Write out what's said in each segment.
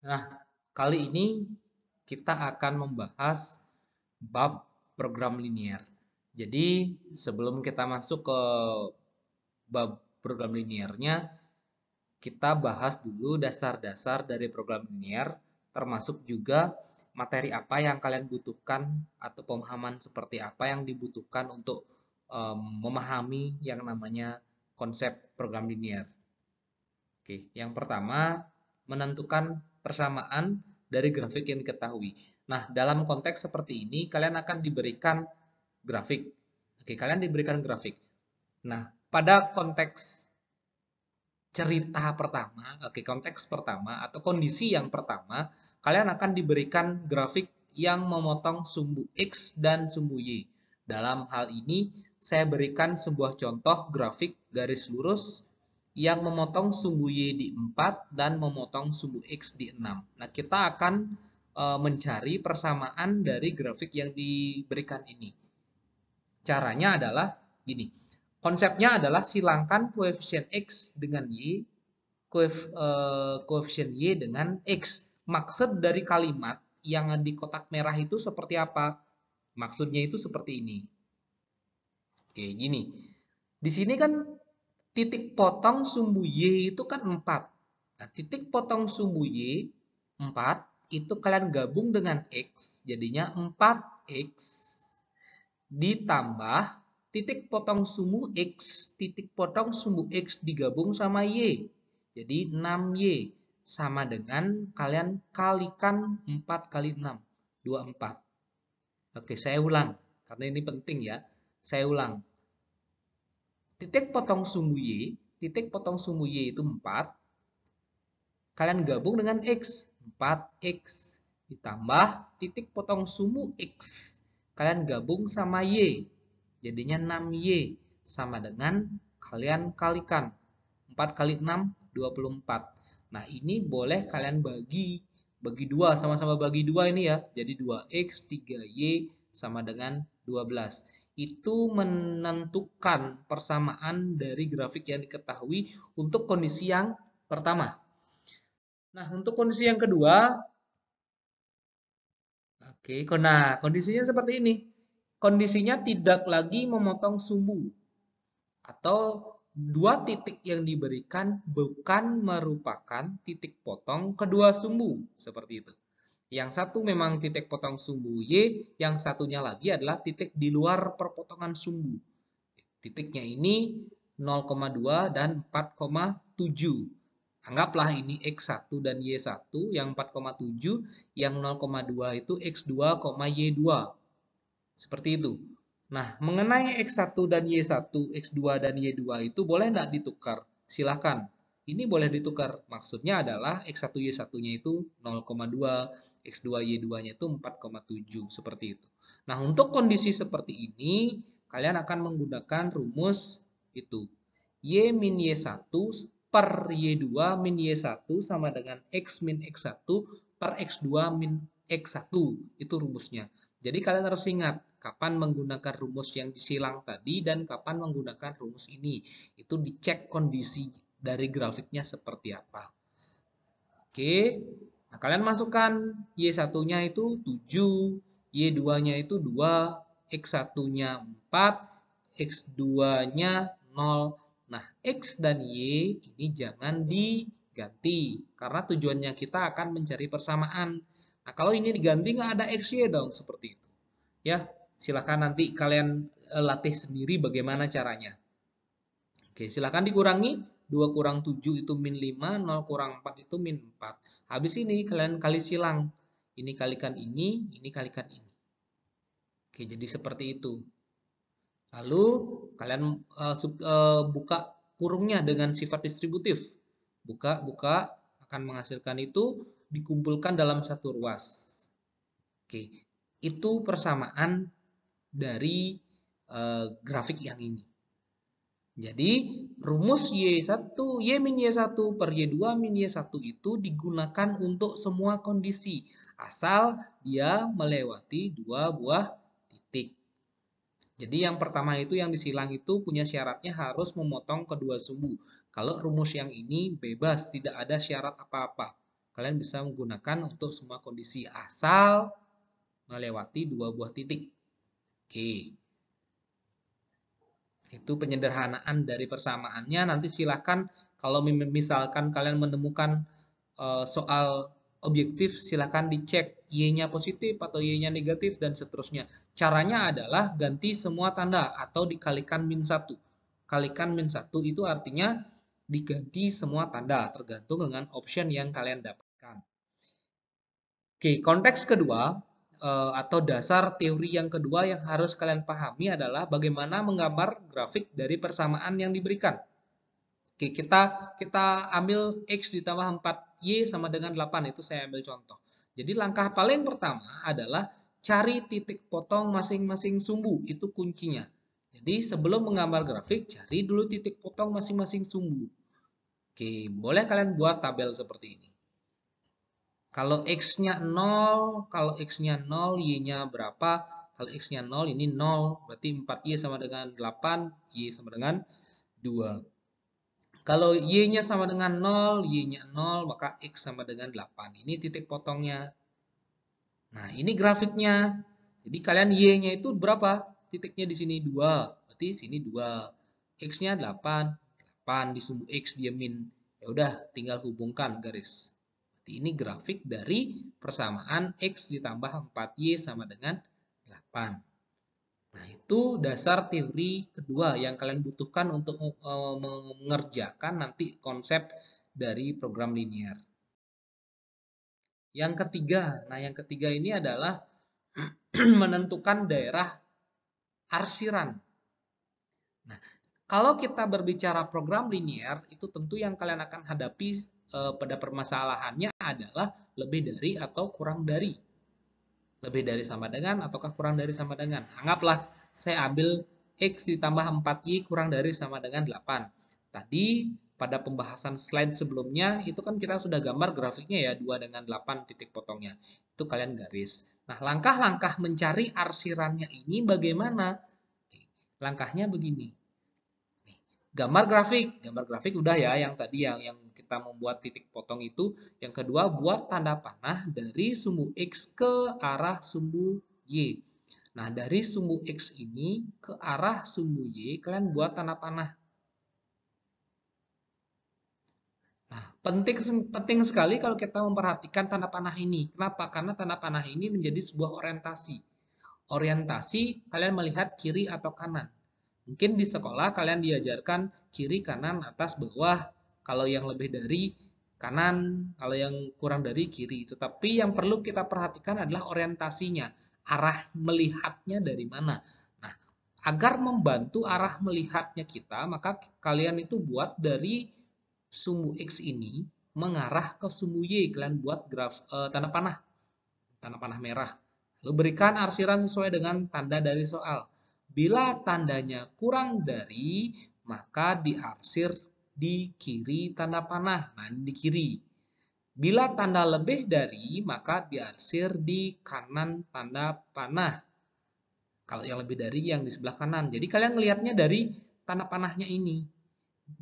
Nah, kali ini kita akan membahas bab program linear. Jadi, sebelum kita masuk ke bab program linearnya, kita bahas dulu dasar-dasar dari program linear, termasuk juga materi apa yang kalian butuhkan atau pemahaman seperti apa yang dibutuhkan untuk memahami yang namanya konsep program linear. Oke, yang pertama menentukan persamaan dari grafik yang diketahui. Nah, dalam konteks seperti ini kalian akan diberikan grafik. Oke, kalian diberikan grafik. Nah, pada konteks cerita pertama, oke, konteks pertama atau kondisi yang pertama, kalian akan diberikan grafik yang memotong sumbu X dan sumbu Y. Dalam hal ini, saya berikan sebuah contoh grafik garis lurus yang memotong sumbu Y di 4 dan memotong sumbu X di 6. Nah, kita akan mencari persamaan dari grafik yang diberikan ini. Caranya adalah gini. Konsepnya adalah silangkan koefisien X dengan Y, koefisien Y dengan X. Maksud dari kalimat yang di kotak merah itu seperti apa? Maksudnya itu seperti ini. Oke, gini. Di sini kan titik potong sumbu Y itu kan 4. Nah, titik potong sumbu Y 4 itu kalian gabung dengan X, jadinya 4X ditambah titik potong sumbu X, titik potong sumbu X digabung sama Y. Jadi 6Y sama dengan kalian kalikan 4 kali 6, 24. Oke, saya ulang karena ini penting ya. Saya ulang. Titik potong sumbu Y, titik potong sumbu Y itu 4. Kalian gabung dengan X, 4X ditambah titik potong sumbu X. Kalian gabung sama Y, jadinya 6Y sama dengan kalian kalikan 4 kali 6 24. Nah, ini boleh kalian bagi dua, sama-sama bagi dua ini ya. Jadi 2X 3Y sama dengan 12. Itu menentukan persamaan dari grafik yang diketahui untuk kondisi yang pertama. Nah, untuk kondisi yang kedua, oke, nah kondisinya seperti ini. Kondisinya tidak lagi memotong sumbu atau dua titik yang diberikan bukan merupakan titik potong kedua sumbu seperti itu. Yang satu memang titik potong sumbu Y, yang satunya lagi adalah titik di luar perpotongan sumbu. Titiknya ini 0,2 dan 4,7. Anggaplah ini X1 dan Y1, yang 4,7, yang 0,2 itu X2, Y2. Seperti itu. Nah, mengenai X1 dan Y1, X2 dan Y2 itu boleh nggak ditukar? Silakan. Ini boleh ditukar. Maksudnya adalah X1, Y1-nya itu 0,2, X2, Y2-nya itu 4,7. Seperti itu. Nah, untuk kondisi seperti ini, kalian akan menggunakan rumus itu. Y min Y1 per Y2 min Y1 sama dengan X min X1 per X2 min X1. Itu rumusnya. Jadi kalian harus ingat kapan menggunakan rumus yang disilang tadi dan kapan menggunakan rumus ini. Itu dicek kondisi dari grafiknya seperti apa. Oke. Nah, kalian masukkan Y1-nya itu 7, Y2-nya itu 2, X1-nya 4, X2-nya 0. Nah, X dan Y ini jangan diganti karena tujuannya kita akan mencari persamaan. Nah, kalau ini diganti nggak ada XY dong, seperti itu. Ya, silakan nanti kalian latih sendiri bagaimana caranya. Oke, silakan dikurangi. 2 kurang 7 itu min 5, 0 kurang 4 itu min 4. Habis ini kalian kali silang. Ini kalikan ini kalikan ini. Oke, jadi seperti itu. Lalu kalian buka kurungnya dengan sifat distributif. Buka akan menghasilkan itu dikumpulkan dalam satu ruas. Oke, itu persamaan dari grafik yang ini. Jadi rumus Y1, Y min Y1 per Y2 min Y1 itu digunakan untuk semua kondisi. Asal dia melewati dua buah titik. Jadi yang pertama itu yang disilang itu punya syaratnya harus memotong kedua sumbu. Kalau rumus yang ini bebas, tidak ada syarat apa-apa. Kalian bisa menggunakan untuk semua kondisi asal melewati dua buah titik. Oke. Itu penyederhanaan dari persamaannya. Nanti silahkan kalau misalkan kalian menemukan soal objektif, silahkan dicek Y-nya positif atau Y-nya negatif dan seterusnya. Caranya adalah ganti semua tanda atau dikalikan min 1. Kalikan min 1 itu artinya diganti semua tanda tergantung dengan option yang kalian dapatkan. Oke, konteks kedua atau dasar teori yang kedua yang harus kalian pahami adalah bagaimana menggambar grafik dari persamaan yang diberikan. Oke, kita ambil X ditambah 4Y sama dengan 8, itu saya ambil contoh. Jadi langkah paling pertama adalah cari titik potong masing-masing sumbu, itu kuncinya. Jadi sebelum menggambar grafik, cari dulu titik potong masing-masing sumbu. Oke, boleh kalian buat tabel seperti ini. Kalau X-nya 0, kalau X-nya 0, Y-nya berapa? Kalau X-nya 0, ini 0. Berarti 4Y sama dengan 8, Y sama dengan 2. Kalau Y-nya sama dengan 0, Y-nya 0, maka X sama dengan 8. Ini titik potongnya. Nah, ini grafiknya. Jadi kalian Y-nya itu berapa? Titiknya di sini 2. Berarti sini 2. X-nya 8. 8 di sumbu X dia min. Ya udah, tinggal hubungkan garis. Ini grafik dari persamaan X ditambah 4Y sama dengan 8. Nah, itu dasar teori kedua yang kalian butuhkan untuk mengerjakan nanti konsep dari program linear. Yang ketiga ini adalah menentukan daerah arsiran. Nah, kalau kita berbicara program linear, itu tentu yang kalian akan hadapi pada permasalahannya adalah lebih dari atau kurang dari. Lebih dari sama dengan ataukah kurang dari sama dengan. Anggaplah saya ambil X ditambah 4Y kurang dari sama dengan 8. Tadi pada pembahasan slide sebelumnya itu kan kita sudah gambar grafiknya ya 2 dengan 8 titik potongnya. Itu kalian garis. Nah, langkah-langkah mencari arsirannya ini bagaimana? Langkahnya begini. Gambar grafik udah ya yang tadi yang kita membuat titik potong itu. Yang kedua, buat tanda panah dari sumbu X ke arah sumbu Y. Nah, dari sumbu X ini ke arah sumbu Y, kalian buat tanda panah. Nah, penting sekali kalau kita memperhatikan tanda panah ini. Kenapa? Karena tanda panah ini menjadi sebuah orientasi. Orientasi, kalian melihat kiri atau kanan. Mungkin di sekolah kalian diajarkan kiri, kanan, atas, bawah. Kalau yang lebih dari kanan, kalau yang kurang dari kiri. Tetapi yang perlu kita perhatikan adalah orientasinya. Arah melihatnya dari mana. Nah, agar membantu arah melihatnya kita, maka kalian itu buat dari sumbu X ini mengarah ke sumbu Y. Kalian buat tanda panah merah. Lalu berikan arsiran sesuai dengan tanda dari soal. Bila tandanya kurang dari, maka diarsir di kiri tanda panah. Nah, ini di kiri. Bila tanda lebih dari, maka diarsir di kanan tanda panah. Kalau yang lebih dari yang di sebelah kanan. Jadi kalian melihatnya dari tanda panahnya ini.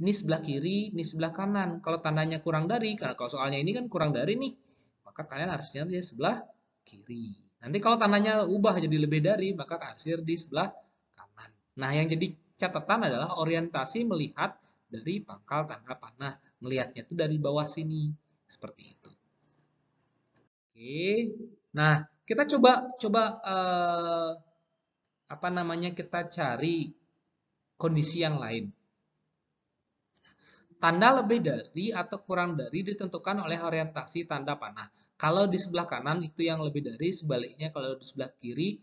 Ini sebelah kiri, ini sebelah kanan. Kalau tandanya kurang dari, karena kalau soalnya ini kan kurang dari nih, maka kalian arsirnya di sebelah kiri. Nanti kalau tandanya ubah jadi lebih dari, maka arsir di sebelah kanan. Nah, yang jadi catatan adalah orientasi melihat dari pangkal tanda panah. Melihatnya itu dari bawah sini. Seperti itu. Oke. Nah, kita coba kita cari kondisi yang lain. Tanda lebih dari atau kurang dari ditentukan oleh orientasi tanda panah. Kalau di sebelah kanan itu yang lebih dari, sebaliknya kalau di sebelah kiri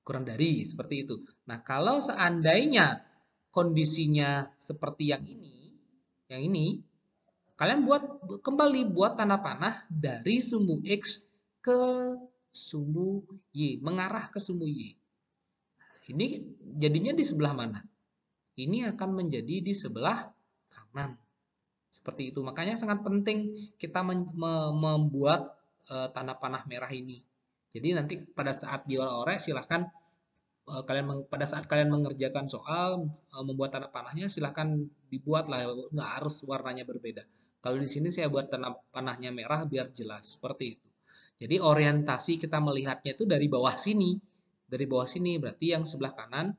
kurang dari, seperti itu. Nah, kalau seandainya kondisinya seperti yang ini, kalian kembali buat tanda panah dari sumbu X ke sumbu Y, mengarah ke sumbu Y. Ini jadinya di sebelah mana? Ini akan menjadi di sebelah kanan. Seperti itu. Makanya sangat penting kita membuat tanda panah merah ini. Jadi nanti pada saat diorek silahkan pada saat kalian mengerjakan soal membuat tanda panahnya silahkan dibuat lah, nggak harus warnanya berbeda. Kalau di sini saya buat panahnya merah biar jelas seperti itu. Jadi orientasi kita melihatnya itu dari bawah sini. Dari bawah sini berarti yang sebelah kanan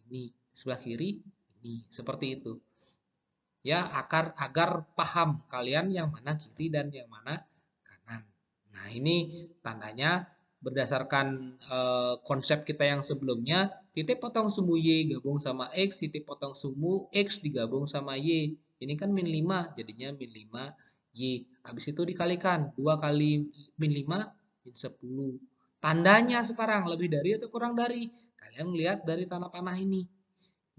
ini, sebelah kiri ini, seperti itu. Ya, agar paham kalian yang mana kiri dan yang mana kanan. Nah, ini tandanya berdasarkan konsep kita yang sebelumnya, titik potong sumbu Y gabung sama X, titik potong sumbu X digabung sama Y. Ini kan min 5, jadinya min 5 Y. Habis itu dikalikan, 2 kali min 5, min 10. Tandanya sekarang lebih dari atau kurang dari? Kalian lihat dari tanda panah ini.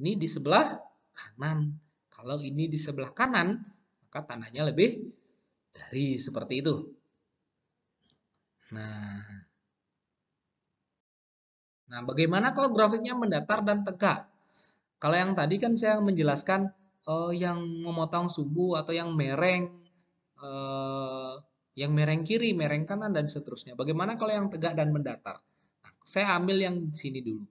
Ini di sebelah kanan. Kalau ini di sebelah kanan, maka tandanya lebih dari seperti itu. Nah, bagaimana kalau grafiknya mendatar dan tegak? Kalau yang tadi kan saya menjelaskan yang memotong sumbu atau yang mereng kiri, mereng kanan dan seterusnya. Bagaimana kalau yang tegak dan mendatar? Nah, saya ambil yang sini dulu.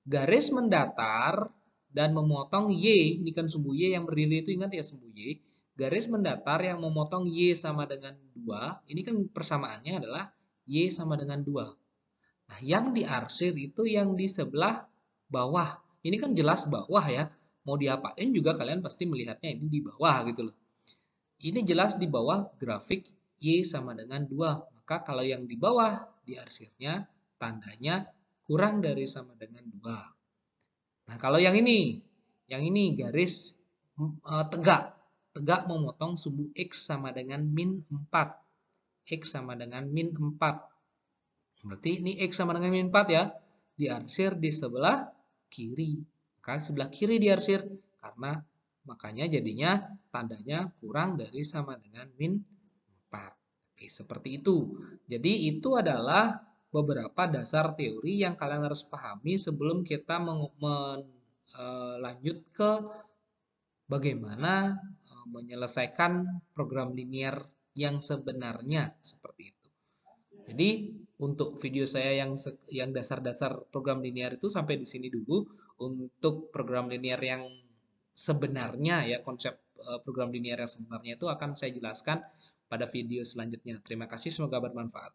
Garis mendatar dan memotong Y, ini kan sumbu Y yang berdiri itu, ingat ya sumbu Y. Garis mendatar yang memotong Y sama dengan 2, ini kan persamaannya adalah Y sama dengan 2. Nah, yang diarsir itu yang di sebelah bawah. Ini kan jelas bawah ya. Mau diapain juga kalian pasti melihatnya ini di bawah gitu loh. Ini jelas di bawah grafik Y sama dengan 2. Maka kalau yang di bawah diarsirnya tandanya kurang dari sama dengan 2. Nah, kalau yang ini garis tegak. Tegak memotong sumbu X sama dengan min 4. X sama dengan min 4. Berarti ini X sama dengan min 4 ya. Diarsir di sebelah kiri. Kan sebelah kiri diarsir. Karena makanya jadinya tandanya kurang dari sama dengan min 4. Oke, seperti itu. Jadi itu adalah beberapa dasar teori yang kalian harus pahami sebelum kita lanjut ke bagaimana menyelesaikan program linear yang sebenarnya seperti itu. Jadi untuk video saya yang dasar-dasar program linear itu sampai di sini dulu. Untuk program linear yang sebenarnya ya, konsep program linear yang sebenarnya itu akan saya jelaskan pada video selanjutnya. Terima kasih, semoga bermanfaat.